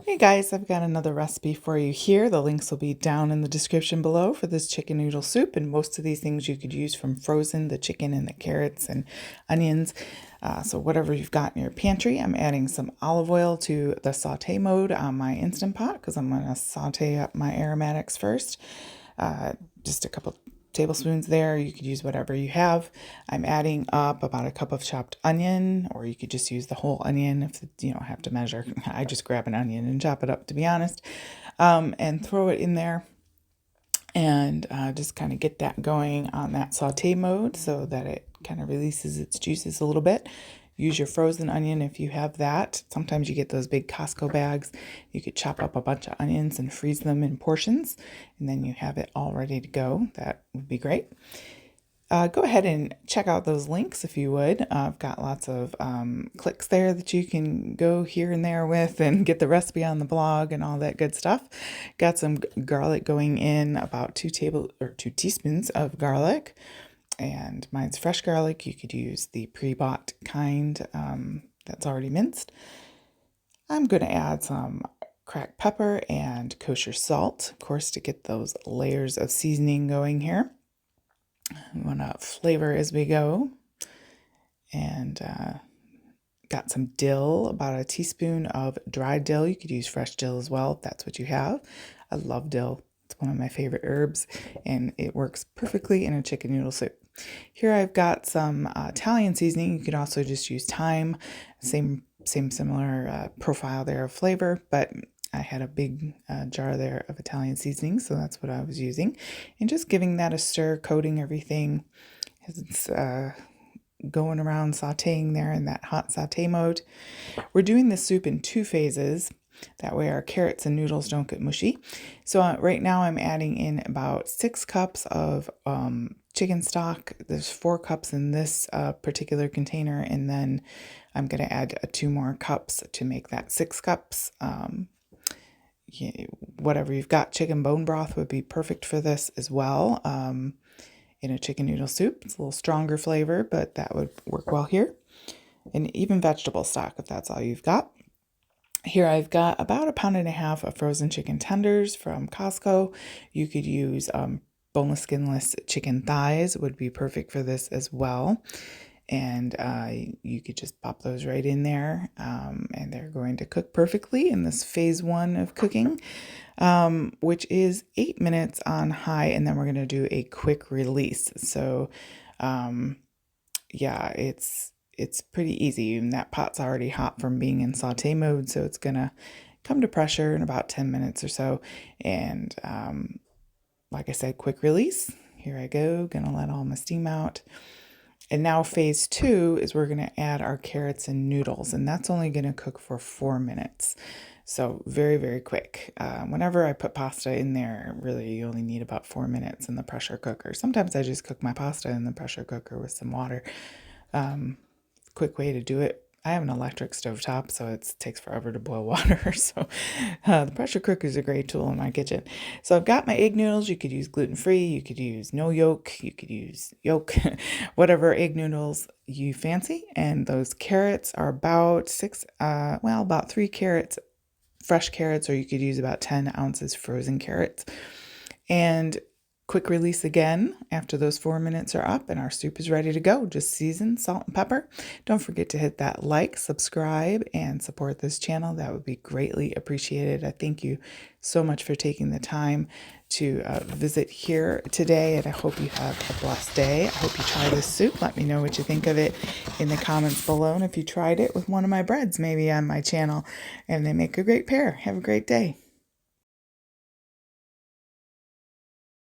Hey guys, I've got another recipe for you here. The links will be down in the description below for this chicken noodle soup, and most of these things you could use from frozen, the chicken and the carrots and onions. So whatever you've got in your pantry. I'm adding some olive oil to the saute mode on my Instant Pot because I'm going to saute up my aromatics first. Just a couple tablespoons there. You could use whatever you have. I'm adding up about a cup of chopped onion, or you could just use the whole onion if you don't have to measure. I just grab an onion and chop it up, to be honest, and throw it in there and just kind of get that going on that saute mode so that it kind of releases its juices a little bit. Use your frozen onion if you have that. Sometimes you get those big Costco bags. You could chop up a bunch of onions and freeze them in portions, and then you have it all ready to go. That would be great. Go ahead and check out those links if you would. I've got lots of clicks there that you can go here and there with and get the recipe on the blog and all that good stuff. Got some garlic going in, about 2 teaspoons of garlic. And mine's fresh garlic. You could use the pre-bought kind that's already minced. I'm going to add some cracked pepper and kosher salt, of course, to get those layers of seasoning going here. I'm going to flavor as we go. And got some dill, about a teaspoon of dried dill. You could use fresh dill as well if that's what you have. I love dill. It's one of my favorite herbs, and it works perfectly in a chicken noodle soup. Here I've got some Italian seasoning. You could also just use thyme, same similar profile there of flavor, but I had a big jar there of Italian seasoning, so that's what I was using. And just giving that a stir, coating everything as it's going around sauteing there in that hot saute mode. We're doing this soup in 2 phases. That way our carrots and noodles don't get mushy. So right now I'm adding in about 6 cups of chicken stock. There's 4 cups in this particular container, and then I'm going to add 2 more cups to make that 6 cups. Whatever you've got, chicken bone broth would be perfect for this as well. In a chicken noodle soup, it's a little stronger flavor, but that would work well here. And even vegetable stock if that's all you've got. Here I've got about 1.5 pounds of frozen chicken tenders from Costco. You could use boneless, skinless chicken thighs would be perfect for this as well. And you could just pop those right in there, and they're going to cook perfectly in this phase 1 of cooking, which is 8 minutes on high, and then we're going to do a quick release. So yeah, it's pretty easy, and that pot's already hot from being in saute mode, so it's gonna come to pressure in about 10 minutes or so. And like I said, quick release. Here I go, gonna let all my steam out. And now phase 2 is we're gonna add our carrots and noodles, and that's only gonna cook for 4 minutes. So very, very quick. Whenever I put pasta in there, really you only need about 4 minutes in the pressure cooker. Sometimes I just cook my pasta in the pressure cooker with some water. Quick way to do it. I have an electric stovetop, so it takes forever to boil water. So the pressure cooker is a great tool in my kitchen. So I've got my egg noodles. You could use gluten-free. You could use no yolk. You could use yolk, whatever egg noodles you fancy. And those carrots are about about 3 carrots, fresh carrots, or you could use about 10 ounces frozen carrots. And quick release again after those 4 minutes are up, and our soup is ready to go. Just season, salt, and pepper. Don't forget to hit that like, subscribe, and support this channel. That would be greatly appreciated. I thank you so much for taking the time to visit here today, and I hope you have a blessed day. I hope you try this soup. Let me know what you think of it in the comments below, and if you tried it with one of my breads, maybe on my channel, and they make a great pair. Have a great day.